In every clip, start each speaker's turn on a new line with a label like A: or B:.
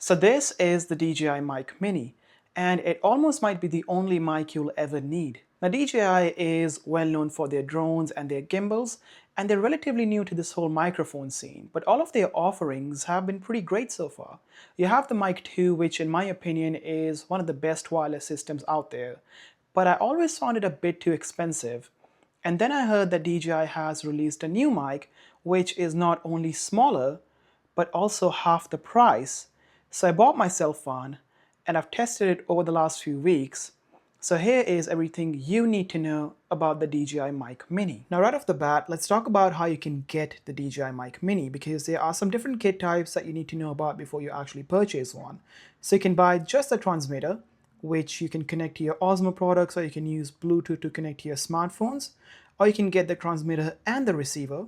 A: So this is the DJI Mic Mini, and it almost might be the only mic you'll ever need. Now DJI is well known for their drones and their gimbals, and they're relatively new to this whole microphone scene, but all of their offerings have been pretty great so far. You have the Mic 2, which in my opinion is one of the best wireless systems out there, but I always found it a bit too expensive. And then I heard that DJI has released a new mic, which is not only smaller, but also half the price. So I bought myself one and I've tested it over the last few weeks. So here is everything you need to know about the DJI Mic Mini. Now right off the bat, let's talk about how you can get the DJI Mic Mini, because there are some different kit types that you need to know about before you actually purchase one. So you can buy just the transmitter, which you can connect to your Osmo products, or you can use Bluetooth to connect to your smartphones, or you can get the transmitter and the receiver,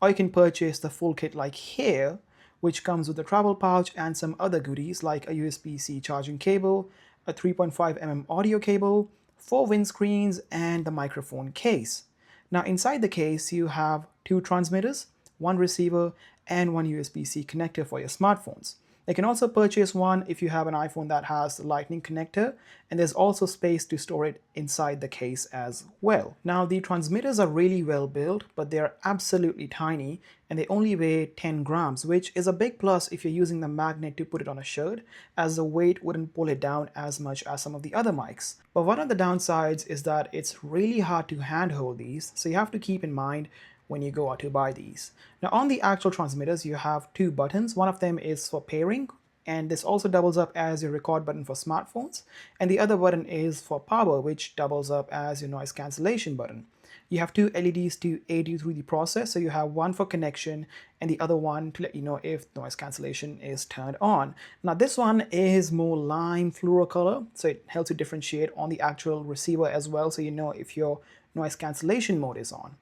A: or you can purchase the full kit like here, which comes with a travel pouch and some other goodies like a USB-C charging cable, a 3.5 mm audio cable, 4 windscreens, and the microphone case. Now inside the case you have 2 transmitters, 1 receiver, and 1 USB-C connector for your smartphones. You can also purchase one if you have an iPhone that has the Lightning connector, and there's also space to store it inside the case as well. Now the transmitters are really well built, but they're absolutely tiny and they only weigh 10 grams, which is a big plus if you're using the magnet to put it on a shirt, as the weight wouldn't pull it down as much as some of the other mics. But one of the downsides is that it's really hard to handhold these, so you have to keep in mind when you go out to buy these. Now on the actual transmitters you have 2 buttons. One of them is for pairing, and this also doubles up as your record button for smartphones, and the other button is for power, which doubles up as your noise cancellation button. You have 2 LEDs to aid you through the process, so you have one for connection and the other one to let you know if noise cancellation is turned on. Now this one is more lime fluoro color, so it helps you differentiate on the actual receiver as well, so you know if your noise cancellation mode is on.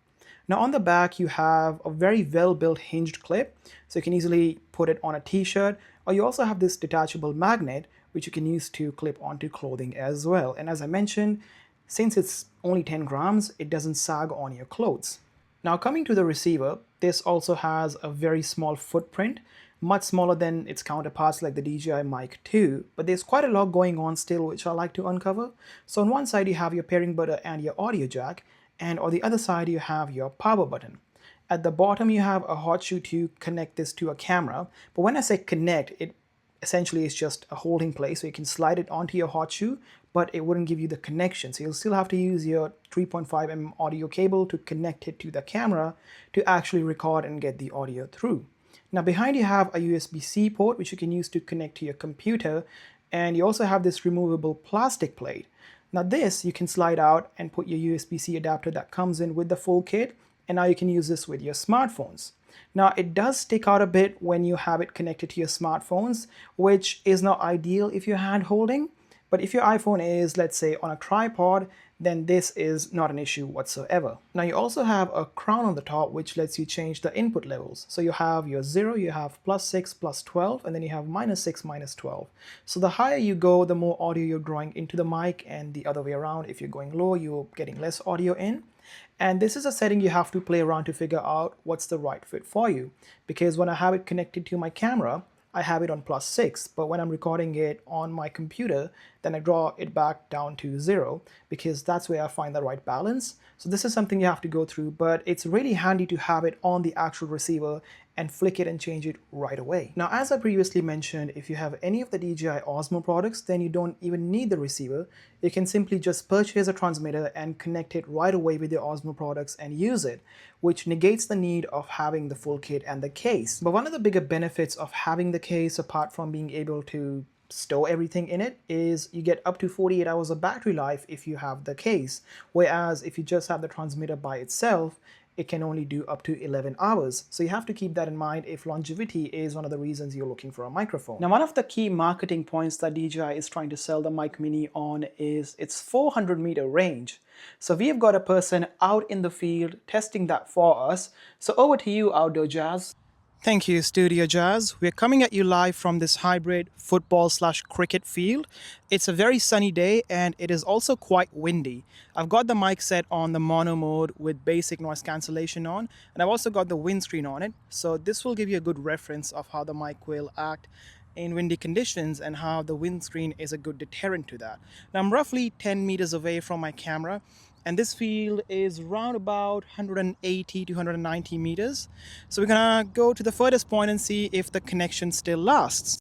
A: Now on the back you have a very well built hinged clip, so you can easily put it on a t-shirt, or you also have this detachable magnet which you can use to clip onto clothing as well. And as I mentioned, since it's only 10 grams, it doesn't sag on your clothes. Now coming to the receiver, this also has a very small footprint, much smaller than its counterparts like the DJI Mic 2, but there's quite a lot going on still which I like to uncover. So on one side you have your pairing button and your audio jack, and on the other side you have your power button. At the bottom you have a hot shoe to connect this to a camera, but when I say connect, it essentially is just a holding place, so you can slide it onto your hot shoe, but it wouldn't give you the connection, so you'll still have to use your 3.5 mm audio cable to connect it to the camera to actually record and get the audio through. Now behind you have a USB-C port which you can use to connect to your computer, and you also have this removable plastic plate. Now this you can slide out and put your USB-C adapter that comes in with the full kit, and now you can use this with your smartphones. Now it does stick out a bit when you have it connected to your smartphones, which is not ideal if you're hand holding, but if your iPhone is, let's say, on a tripod, then this is not an issue whatsoever. Now you also have a crown on the top which lets you change the input levels. So you have your 0, you have +6, +12, and then you have -6, -12. So the higher you go, the more audio you're drawing into the mic, and the other way around, if you're going low, you're getting less audio in. And this is a setting you have to play around to figure out what's the right fit for you. Because when I have it connected to my camera, I have it on +6, but when I'm recording it on my computer, then I draw it back down to 0, because that's where I find the right balance. So this is something you have to go through, but it's really handy to have it on the actual receiver and flick it and change it right away. Now, as I previously mentioned, if you have any of the DJI Osmo products, then you don't even need the receiver. You can simply just purchase a transmitter and connect it right away with your Osmo products and use it, which negates the need of having the full kit and the case. But one of the bigger benefits of having the case, apart from being able to store everything in it, is you get up to 48 hours of battery life if you have the case, whereas if you just have the transmitter by itself, it can only do up to 11 hours. So you have to keep that in mind if longevity is one of the reasons you're looking for a microphone. Now, one of the key marketing points that DJI is trying to sell the Mic Mini on is its 400-meter range. So we have got a person out in the field testing that for us. So over to you, Outdoor Jazz. Thank you, Studio Jazz. We're coming at you live from this hybrid football/cricket field. It's a very sunny day and it is also quite windy. I've got the mic set on the mono mode with basic noise cancellation on, and I've also got the windscreen on it. So this will give you a good reference of how the mic will act in windy conditions and how the windscreen is a good deterrent to that. Now I'm roughly 10 meters away from my camera, and this field is round about 180 to 190 meters. So we're gonna go to the furthest point and see if the connection still lasts.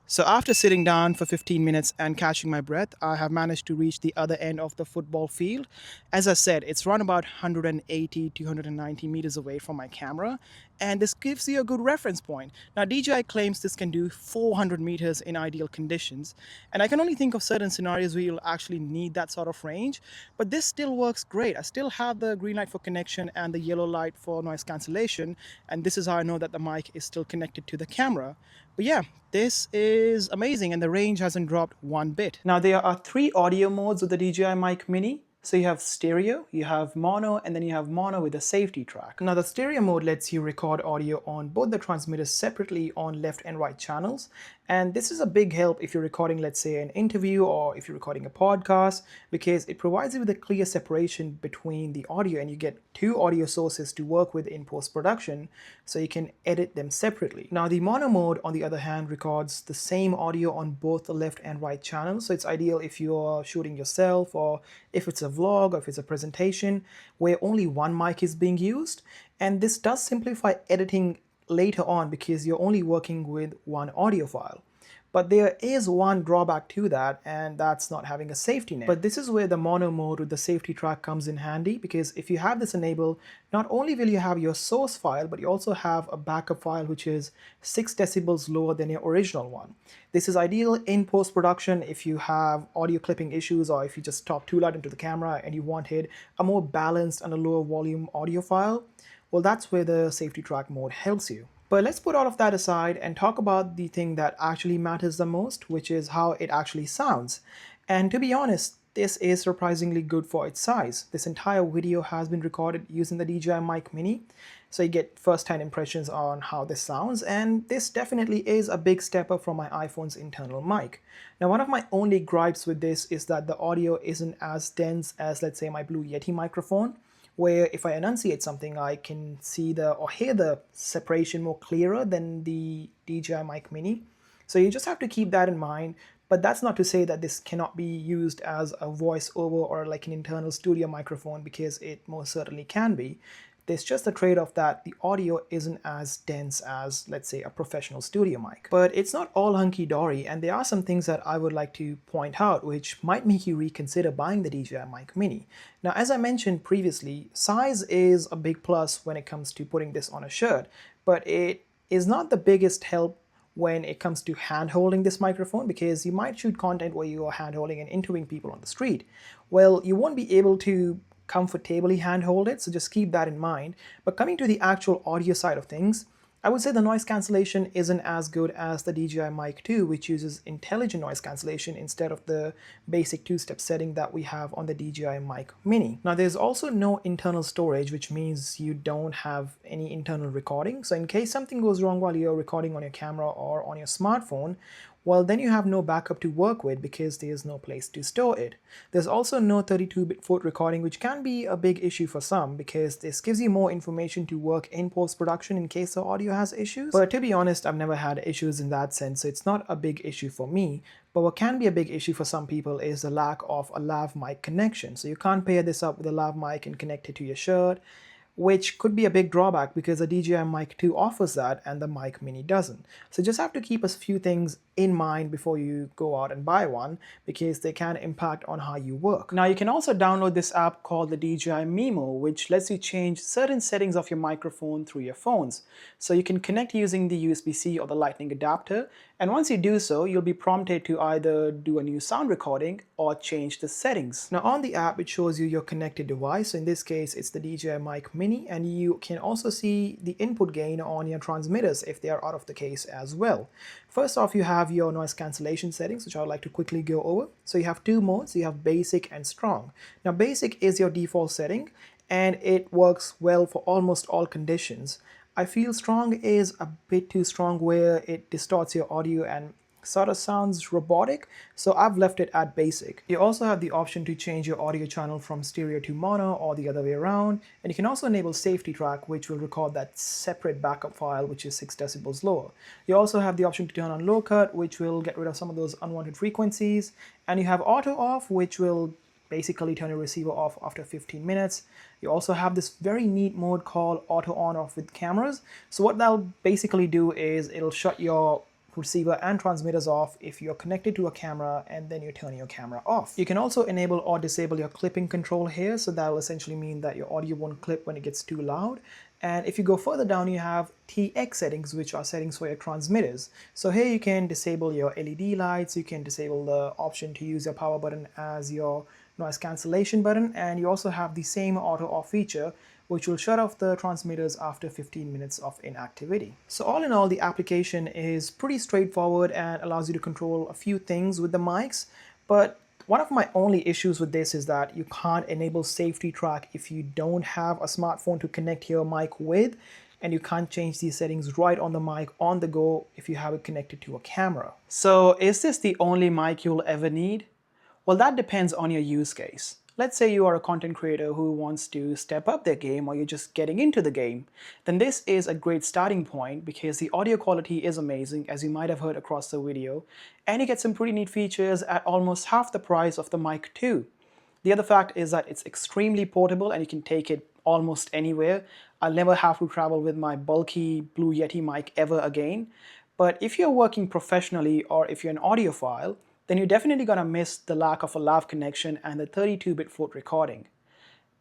A: So after sitting down for 15 minutes and catching my breath, I have managed to reach the other end of the football field. As I said, it's around about 180 to 190 meters away from my camera, and this gives you a good reference point. Now DJI claims this can do 400 meters in ideal conditions, and I can only think of certain scenarios where you'll actually need that sort of range, but this still works great. I still have the green light for connection and the yellow light for noise cancellation, and this is how I know that the mic is still connected to the camera. But yeah, this is amazing, and the range hasn't dropped one bit. Now there are three audio modes with the DJI Mic Mini. So you have stereo, you have mono, and then you have mono with a safety track. Now the stereo mode lets you record audio on both the transmitters separately on left and right channels. And this is a big help if you're recording, let's say, an interview or if you're recording a podcast, because it provides you with a clear separation between the audio, and you get two audio sources to work with in post-production, so you can edit them separately. Now the mono mode, on the other hand, records the same audio on both the left and right channels. So it's ideal if you're shooting yourself, or if it's a vlog, or if it's a presentation where only one mic is being used. And this does simplify editing later on because you're only working with one audio file. But there is one drawback to that, and that's not having a safety net. But this is where the mono mode with the safety track comes in handy, because if you have this enabled, not only will you have your source file, but you also have a backup file which is 6 decibels lower than your original one. This is ideal in post-production if you have audio clipping issues, or if you just talk too loud into the camera and you wanted a more balanced and a lower volume audio file. Well, that's where the safety track mode helps you. But let's put all of that aside and talk about the thing that actually matters the most, which is how it actually sounds. And to be honest, this is surprisingly good for its size. This entire video has been recorded using the DJI Mic Mini, so you get first-hand impressions on how this sounds, and this definitely is a big step up from my iPhone's internal mic. Now, one of my only gripes with this is that the audio isn't as dense as, let's say, my Blue Yeti microphone, where if I enunciate something, I can see or hear the separation more clearer than the DJI Mic Mini. So you just have to keep that in mind, but that's not to say that this cannot be used as a voiceover or like an internal studio microphone, because it most certainly can be. There's just a trade-off that the audio isn't as dense as, let's say, a professional studio mic. But it's not all hunky-dory, and there are some things that I would like to point out which might make you reconsider buying the DJI Mic Mini. Now, as I mentioned previously, size is a big plus when it comes to putting this on a shirt, but it is not the biggest help when it comes to hand-holding this microphone, because you might shoot content where you are hand-holding and interviewing people on the street. Well, you won't be able to comfortably handhold it, so just keep that in mind. But coming to the actual audio side of things, I would say the noise cancellation isn't as good as the DJI Mic 2, which uses intelligent noise cancellation instead of the basic two-step setting that we have on the DJI Mic Mini. Now, there's also no internal storage, which means you don't have any internal recording. So in case something goes wrong while you're recording on your camera or on your smartphone, well, then you have no backup to work with because there's no place to store it. There's also no 32-bit photo recording, which can be a big issue for some, because this gives you more information to work in post-production in case the audio has issues. But to be honest, I've never had issues in that sense, so it's not a big issue for me. But what can be a big issue for some people is the lack of a lav mic connection. So you can't pair this up with a lav mic and connect it to your shirt, which could be a big drawback because the DJI Mic 2 offers that and the Mic Mini doesn't. So just have to keep a few things in mind before you go out and buy one, because they can impact on how you work. Now, you can also download this app called the DJI Memo, which lets you change certain settings of your microphone through your phones. So you can connect using the USB-C or the Lightning adapter, and once you do so, you'll be prompted to either do a new sound recording or change the settings. Now, on the app, it shows you your connected device. So in this case, it's the DJI Mic Mini, and you can also see the input gain on your transmitters if they are out of the case as well. First off, you have your noise cancellation settings, which I would like to quickly go over. So you have two modes. You have basic and strong. Now, basic is your default setting, and it works well for almost all conditions. I feel strong is a bit too strong, where it distorts your audio and sort of sounds robotic, so I've left it at basic. You also have the option to change your audio channel from stereo to mono or the other way around, and you can also enable safety track, which will record that separate backup file which is 6 decibels lower. You also have the option to turn on low cut, which will get rid of some of those unwanted frequencies, and you have auto off, which will basically turn your receiver off after 15 minutes. You also have this very neat mode called auto on off with cameras. So what that'll basically do is it'll shut your receiver and transmitters off if you're connected to a camera and then you turn your camera off. You can also enable or disable your clipping control here, so that will essentially mean that your audio won't clip when it gets too loud. And if you go further down, you have TX settings, which are settings for your transmitters. So here you can disable your LED lights, you can disable the option to use your power button as your noise cancellation button, and you also have the same auto off feature, which will shut off the transmitters after 15 minutes of inactivity. So all in all, the application is pretty straightforward and allows you to control a few things with the mics, but one of my only issues with this is that you can't enable safety track if you don't have a smartphone to connect your mic with, and you can't change these settings right on the mic on the go if you have it connected to a camera. So is this the only mic you'll ever need? Well, that depends on your use case. Let's say you are a content creator who wants to step up their game, or you're just getting into the game. Then this is a great starting point because the audio quality is amazing, as you might have heard across the video, and you get some pretty neat features at almost half the price of the mic too. The other fact is that it's extremely portable and you can take it almost anywhere. I'll never have to travel with my bulky Blue Yeti mic ever again. But if you're working professionally or if you're an audiophile, then you're definitely gonna miss the lack of a lav connection and the 32-bit float recording.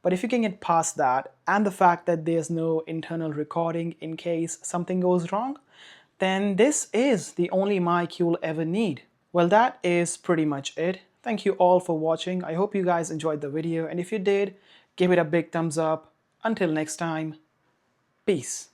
A: But if you can get past that and the fact that there's no internal recording in case something goes wrong, then this is the only mic you'll ever need. Well, that is pretty much it. Thank you all for watching. I hope you guys enjoyed the video, and if you did, give it a big thumbs up. Until next time, peace.